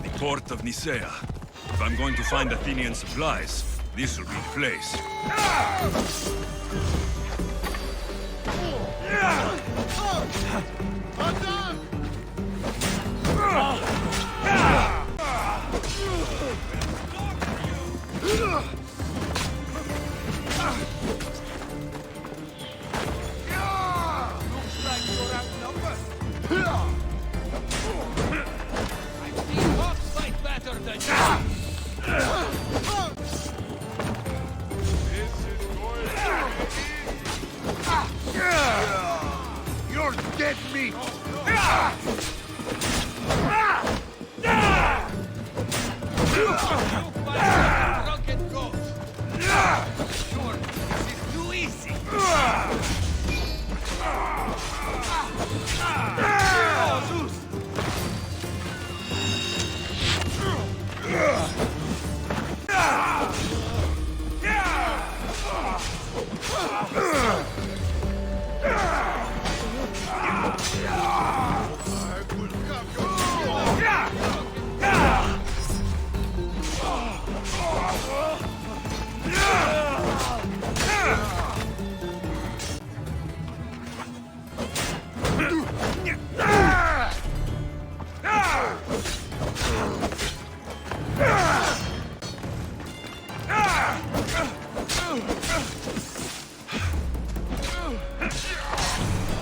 The port of Nicaea. If I'm going to find Athenian supplies, this will be the place. You're dead meat! Drunken goat! Sure, this is too easy!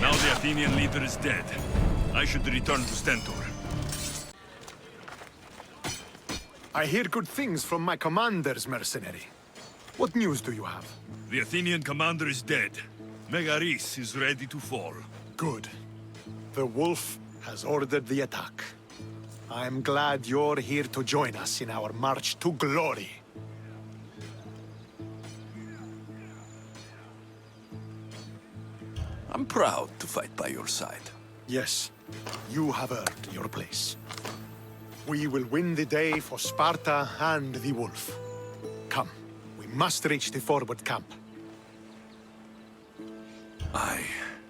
Now the Athenian leader is dead. I should return to Stentor. I hear good things from my commanders, mercenary. What news do you have? The Athenian commander is dead. Megaris is ready to fall. Good. The wolf has ordered the attack. I'm glad you're here to join us in our march to glory. I'm proud to fight by your side. Yes, you have earned your place. We will win the day for Sparta and the wolf. Come, we must reach the forward camp. I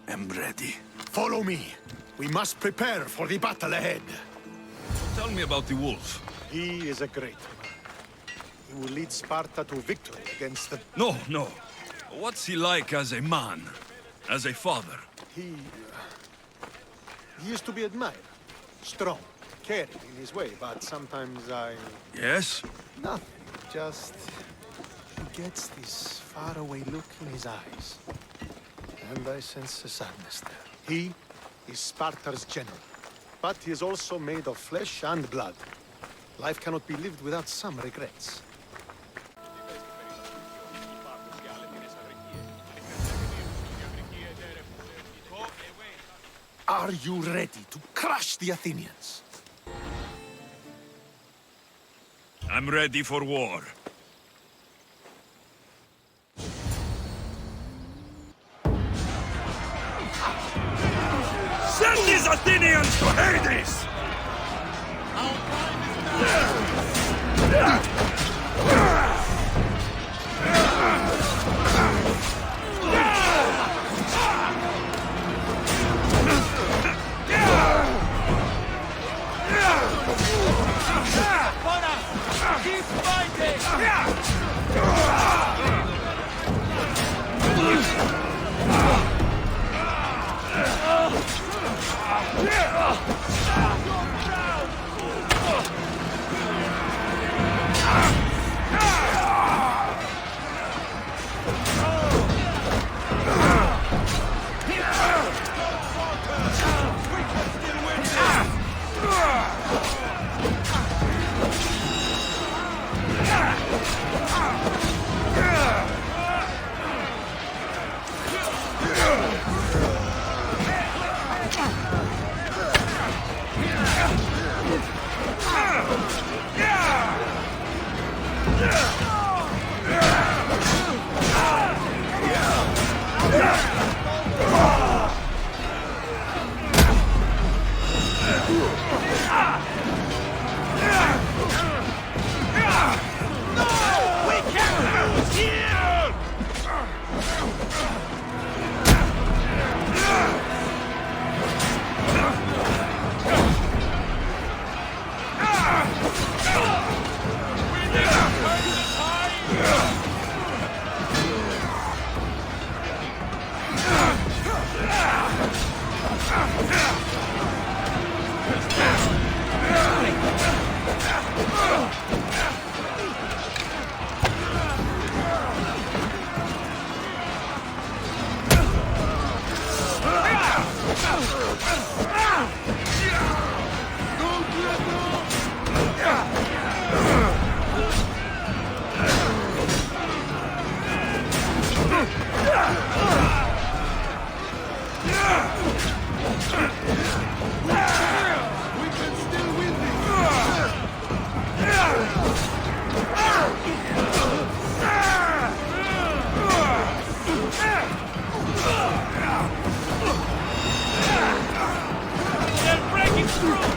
am ready. Follow me. We must prepare for the battle ahead. Tell me about the wolf. He is a great man. He will lead Sparta to victory against the... No, no. What's he like as a man? As a father? He is to be admired. Strong, caring in his way, but sometimes I... Yes? Nothing, just... He gets this faraway look in his eyes. And I sense a sadness there. He is Sparta's general, but he is also made of flesh and blood. Life cannot be lived without some regrets. Are you ready to crush the Athenians? I'm ready for war. Send these Athenians to Hades! Keep fighting! can still win this! They're breaking through!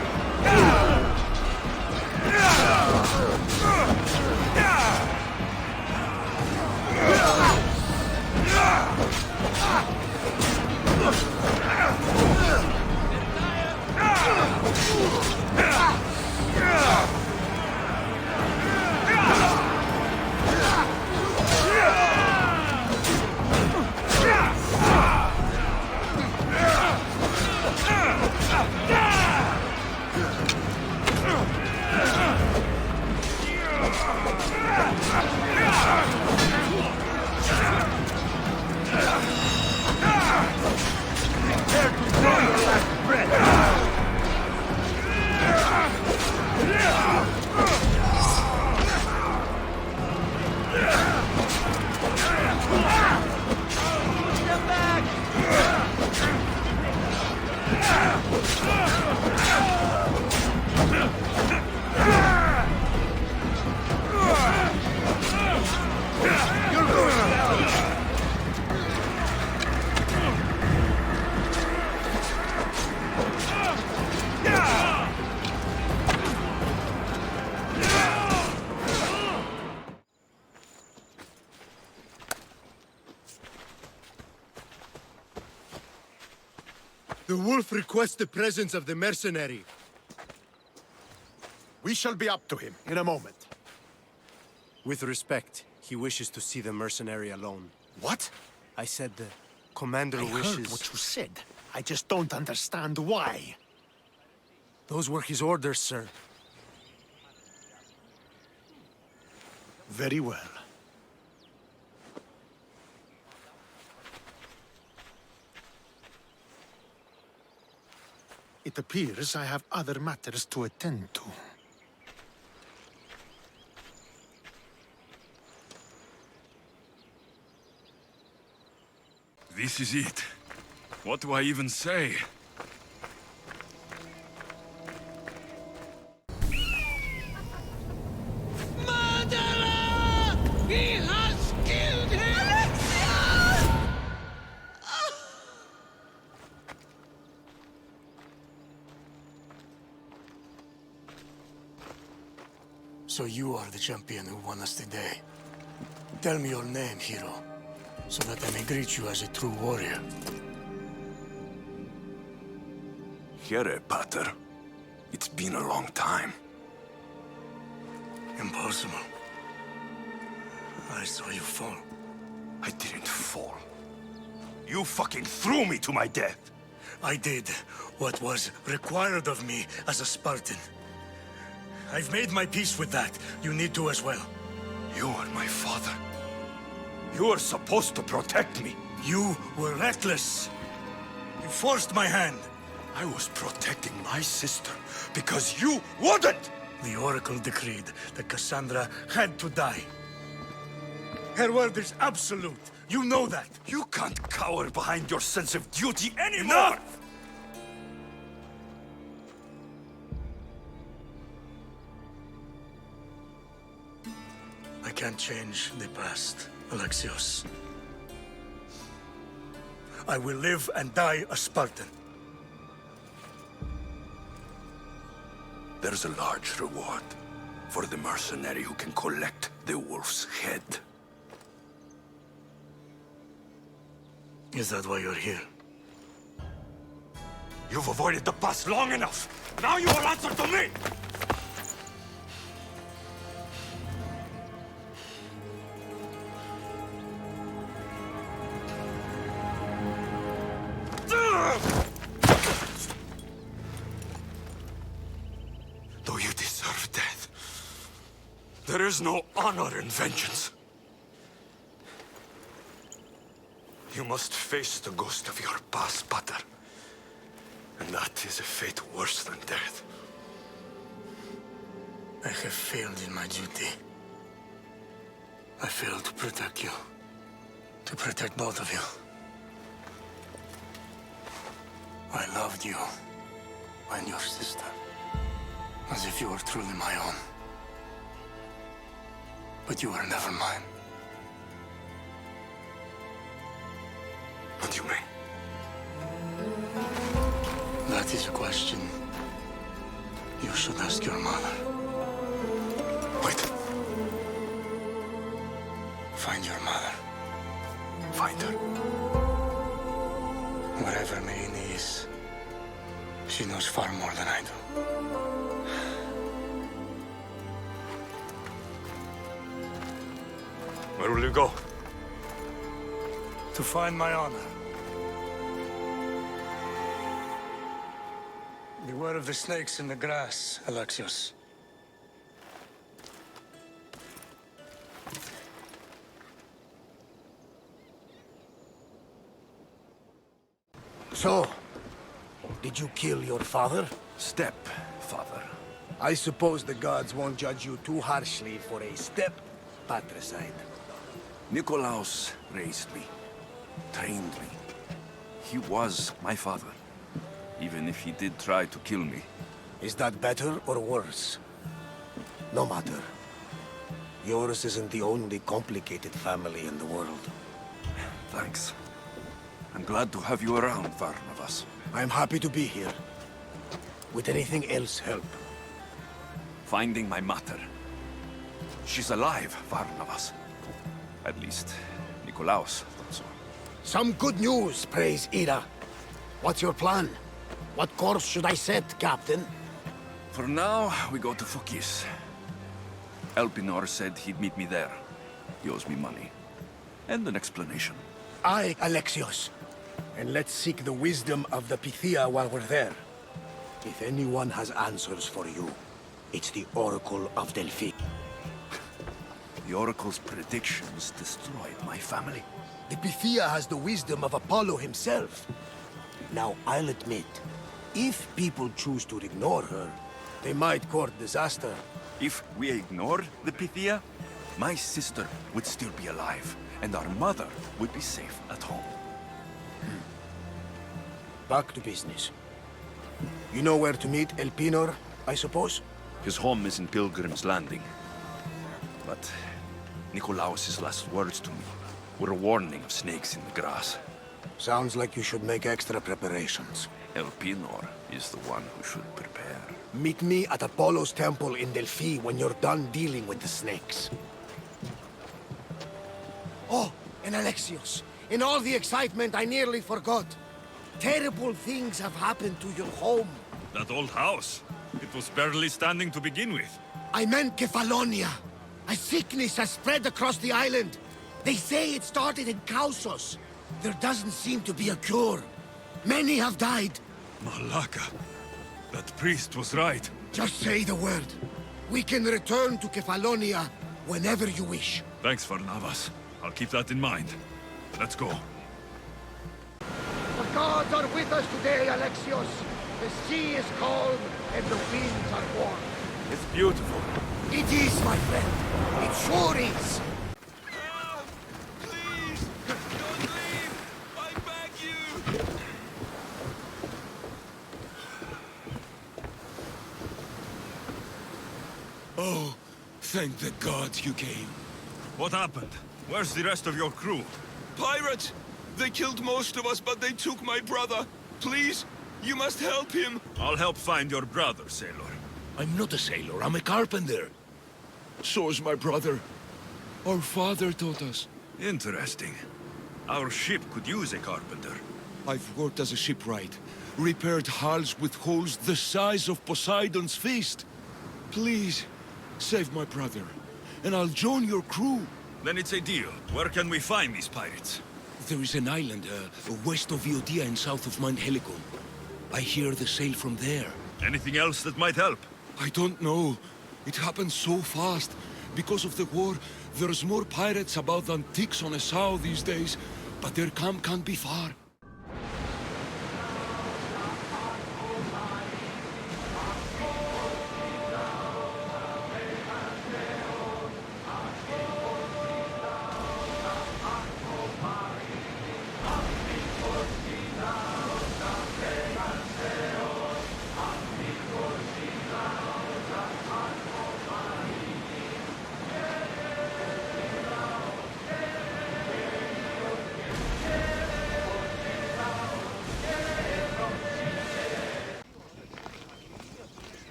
The wolf requests the presence of the mercenary. We shall be up to him in a moment. With respect, he wishes to see the mercenary alone. What? I said the commander I wishes... heard what you said. I just don't understand why. Those were his orders, sir. Very well. It appears I have other matters to attend to. This is it. What do I even say? Murderer! He has killed him! Alexios! So you are the champion who won us today. Tell me your name, hero, so that I may greet you as a true warrior. Here, Pater. It's been a long time. Impossible. I saw you fall. I didn't fall. You fucking threw me to my death! I did what was required of me as a Spartan. I've made my peace with that. You need to as well. You are my father. You are supposed to protect me. You were reckless. You forced my hand. I was protecting my sister because you wouldn't! The Oracle decreed that Cassandra had to die. Her word is absolute. You know that. You can't cower behind your sense of duty anymore! Enough! I can't change the past, Alexios. I will live and die a Spartan. There's a large reward for the mercenary who can collect the wolf's head. Is that why you're here? You've avoided the past long enough! Now you will answer to me! Though you deserve death, there is no honor in vengeance. You must face the ghost of your past, Pater. And that is a fate worse than death. I have failed in my duty. I failed to protect you. To protect both of you. I loved you and your sister as if you were truly my own. But you were never mine. What do you mean? That is a question you should ask your mother. Wait. Find your mother. Find her. Wherever Merini is, she knows far more than I do. Where will you go? To find my honor. Beware of the snakes in the grass, Alexios. So, did you kill your father? Stepfather. I suppose the gods won't judge you too harshly for a step-patricide. Nikolaos raised me, trained me. He was my father, even if he did try to kill me. Is that better or worse? No matter. Yours isn't the only complicated family in the world. Thanks. I'm glad to have you around, Varnavas. I'm happy to be here. Would anything else help? Finding my mother. She's alive, Varnavas. At least, Nikolaos thought so. Some good news, praise Ira. What's your plan? What course should I set, Captain? For now, we go to Fokis. Elpinor said he'd meet me there. He owes me money. And an explanation. Aye, Alexios. And let's seek the wisdom of the Pythia while we're there. If anyone has answers for you, it's the Oracle of Delphi. The Oracle's predictions destroyed my family. The Pythia has the wisdom of Apollo himself. Now, I'll admit, if people choose to ignore her, they might court disaster. If we ignore the Pythia, my sister would still be alive, and our mother would be safe at home. Back to business. You know where to meet Elpinor, I suppose? His home is in Pilgrim's Landing. But Nikolaos' last words to me were a warning of snakes in the grass. Sounds like you should make extra preparations. Elpinor is the one who should prepare. Meet me at Apollo's temple in Delphi when you're done dealing with the snakes. Oh, and Alexios, in all the excitement I nearly forgot. Terrible things have happened to your home. That old house. It was barely standing to begin with. I meant Kefalonia. A sickness has spread across the island. They say it started in Kausos. There doesn't seem to be a cure. Many have died. Malaka. That priest was right. Just say the word. We can return to Kefalonia whenever you wish. Thanks, Varnavas. I'll keep that in mind. Let's go. The gods are with us today, Alexios. The sea is calm and the winds are warm. It's beautiful. It is, my friend. It sure is. Please! Don't leave! I beg you! Oh, thank the gods you came. What happened? Where's the rest of your crew? Pirates! They killed most of us, but they took my brother. Please, you must help him. I'll help find your brother, sailor. I'm not a sailor, I'm a carpenter. So's my brother. Our father taught us. Interesting. Our ship could use a carpenter. I've worked as a shipwright. Repaired hulls with holes the size of Poseidon's fist. Please, save my brother, and I'll join your crew. Then it's a deal. Where can we find these pirates? There is an island west of Iodia and south of Mount Helicon. I hear they sail from there. Anything else that might help? I don't know. It happened so fast. Because of the war, there's more pirates about than ticks on a sow these days. But their camp can't be far.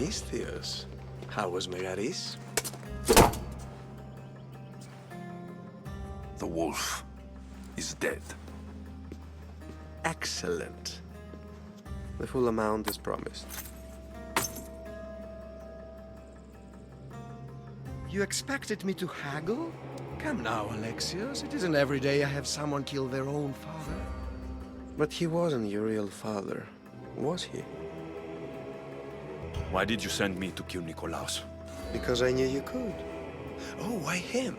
Misthios. How was Megaris? The wolf is dead. Excellent. The full amount is promised. You expected me to haggle? Come now, Alexios. It isn't every day I have someone kill their own father. But he wasn't your real father, was he? Why did you send me to kill Nikolaos? Because I knew you could. Oh, why him?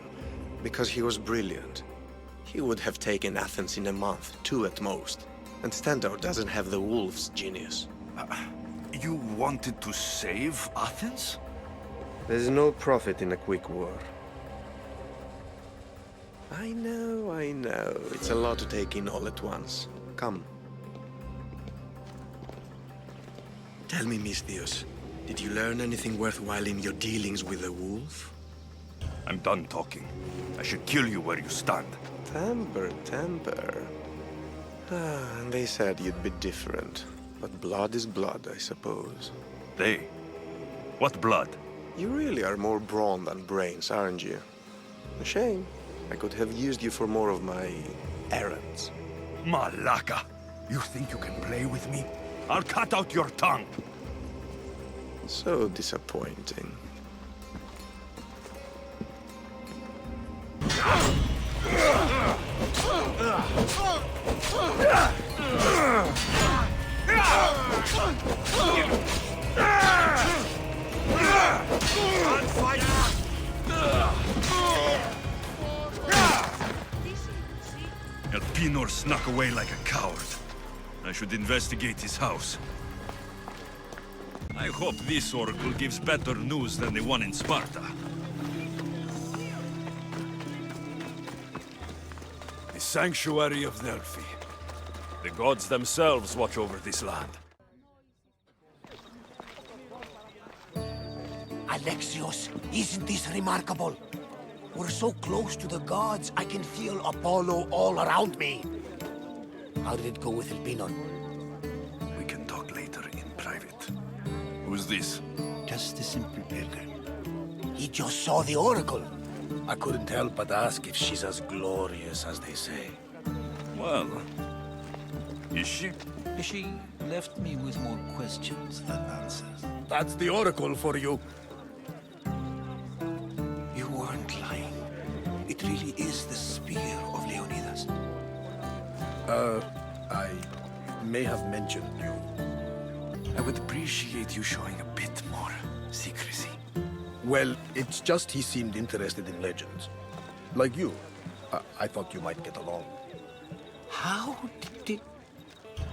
Because he was brilliant. He would have taken Athens in a month, 2 at most. And Stentor doesn't have the wolf's genius. You wanted to save Athens? There's no profit in a quick war. I know. It's a lot to take in all at once. Come. Tell me, misthios, did you learn anything worthwhile in your dealings with the wolf? I'm done talking. I should kill you where you stand. Temper. And they said you'd be different. But blood is blood, I suppose. They? What blood? You really are more brawn than brains, aren't you? A shame. I could have used you for more of my errands. Malaka! You think you can play with me? I'll cut out your tongue! So disappointing. Elpinor snuck away like a coward. I should investigate his house. I hope this oracle gives better news than the one in Sparta. The sanctuary of Delphi. The gods themselves watch over this land. Alexios, isn't this remarkable? We're so close to the gods, I can feel Apollo all around me. How did it go with Elpinon? We can talk later in private. Who's this? Just a simple pilgrim. He just saw the oracle. I couldn't help but ask if she's as glorious as they say. Well, is she? She left me with more questions than answers. That's the oracle for you. You weren't lying. It really is the spear of Leonidas. I may have mentioned you. I would appreciate you showing a bit more secrecy. Well, it's just he seemed interested in legends. Like you. I thought you might get along. How did...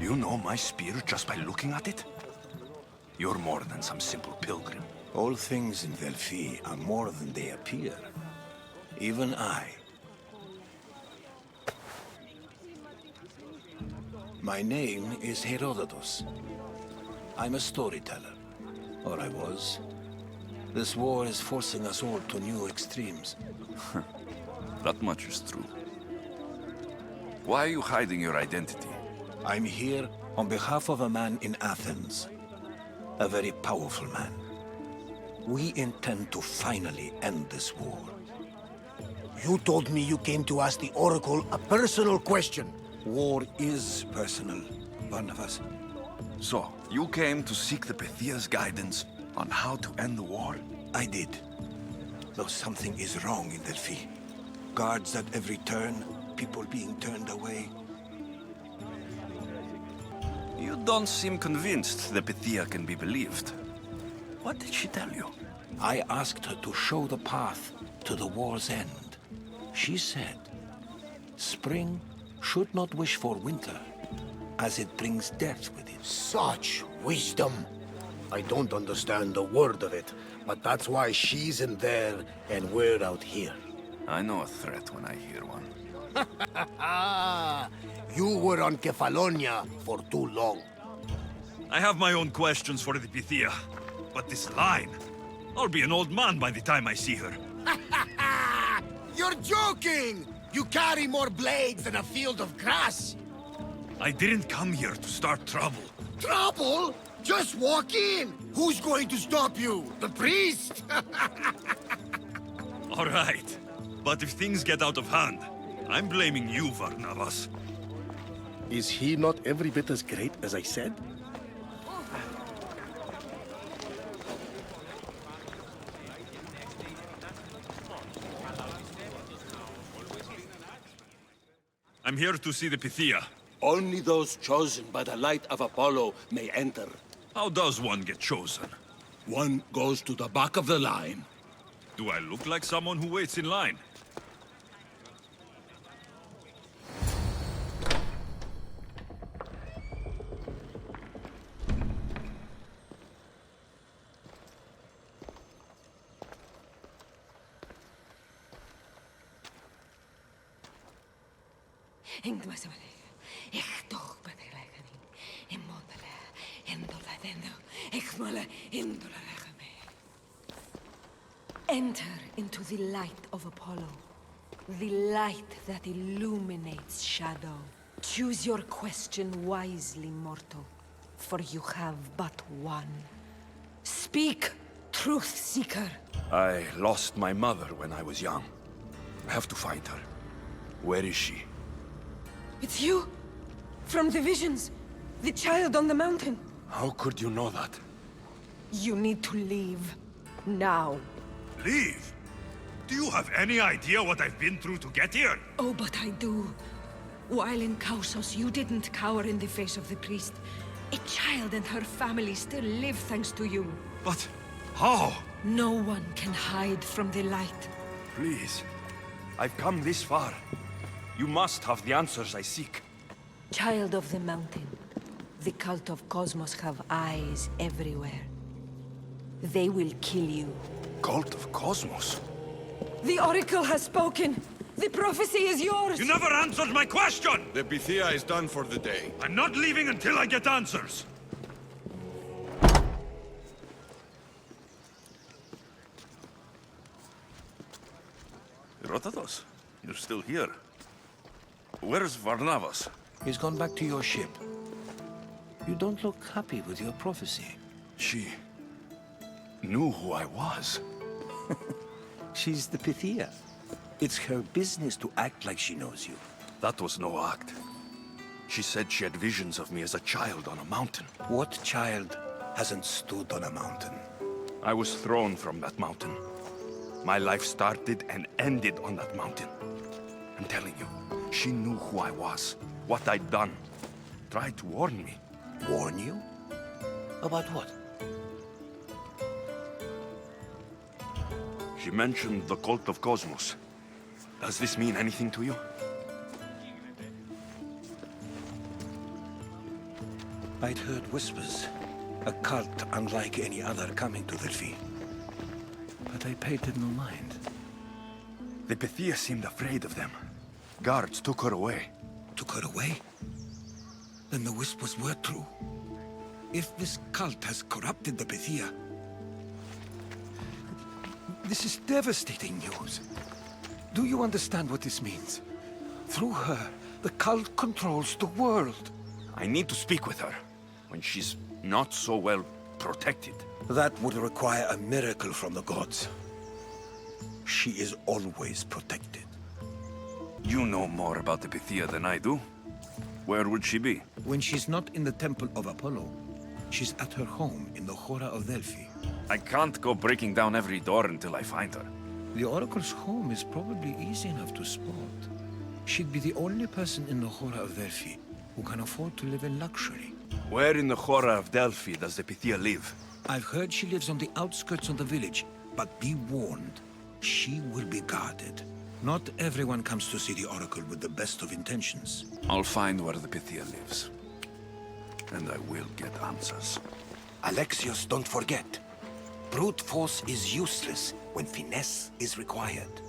You know my spear just by looking at it? You're more than some simple pilgrim. All things in Delphi are more than they appear. Even I. My name is Herodotus. I'm a storyteller. Or I was. This war is forcing us all to new extremes. That much is true. Why are you hiding your identity? I'm here on behalf of a man in Athens. A very powerful man. We intend to finally end this war. You told me you came to ask the oracle a personal question. War is personal, Barnabas. So, you came to seek the Pythia's guidance on how to end the war? I did. Though something is wrong in Delphi. Guards at every turn, people being turned away. You don't seem convinced the Pythia can be believed. What did she tell you? I asked her to show the path to the war's end. She said, spring should not wish for winter, as it brings death with it. Such wisdom. I don't understand a word of it, but that's why she's in there and we're out here. I know a threat when I hear one. You were on Kefalonia for too long. I have my own questions for the Pythia, but this line... I'll be an old man by the time I see her. You're joking! You carry more blades than a field of grass! I didn't come here to start trouble. Trouble? Just walk in! Who's going to stop you? The priest? All right. But if things get out of hand, I'm blaming you, Varnavas. Is he not every bit as great as I said? I'm here to see the Pythia. Only those chosen by the light of Apollo may enter. How does one get chosen? One goes to the back of the line. Do I look like someone who waits in line? Enter into the light of Apollo, the light that illuminates shadow. Choose your question wisely, mortal, for you have but one. Speak, truth seeker. I lost my mother when I was young. I have to find her. Where is she? It's you! From the visions! The child on the mountain! How could you know that? You need to leave. Now. Leave? Do you have any idea what I've been through to get here? Oh, but I do. While in Kausos, you didn't cower in the face of the priest. A child and her family still live thanks to you. But how? No one can hide from the light. Please. I've come this far. You must have the answers I seek. Child of the mountain, the cult of Cosmos have eyes everywhere. They will kill you. Cult of Cosmos? The Oracle has spoken! The prophecy is yours! You never answered my question! The Pythia is done for the day. I'm not leaving until I get answers! Herodotus, you're still here. Where's Varnavas? He's gone back to your ship. You don't look happy with your prophecy. She knew who I was. She's the Pythia. It's her business to act like she knows you. That was no act. She said she had visions of me as a child on a mountain. What child hasn't stood on a mountain? I was thrown from that mountain. My life started and ended on that mountain. I'm telling you, she knew who I was, what I'd done. Tried to warn me. Warn you? About what? She mentioned the cult of Cosmos. Does this mean anything to you? I'd heard whispers. A cult unlike any other coming to Delphi. But I paid it no mind. The Pythia seemed afraid of them. Guards took her away. Took her away? Then the whispers were true. If this cult has corrupted the Pythia... This is devastating news. Do you understand what this means? Through her, the cult controls the world. I need to speak with her, when she's not so well protected. That would require a miracle from the gods. She is always protected. You know more about the Pythia than I do. Where would she be? When she's not in the temple of Apollo, she's at her home in the Hora of Delphi. I can't go breaking down every door until I find her. The Oracle's home is probably easy enough to spot. She'd be the only person in the Hora of Delphi who can afford to live in luxury. Where in the Hora of Delphi does the Pythia live? I've heard she lives on the outskirts of the village, but be warned, she will be guarded. Not everyone comes to see the Oracle with the best of intentions. I'll find where the Pythia lives. And I will get answers. Alexios, don't forget. Brute force is useless when finesse is required.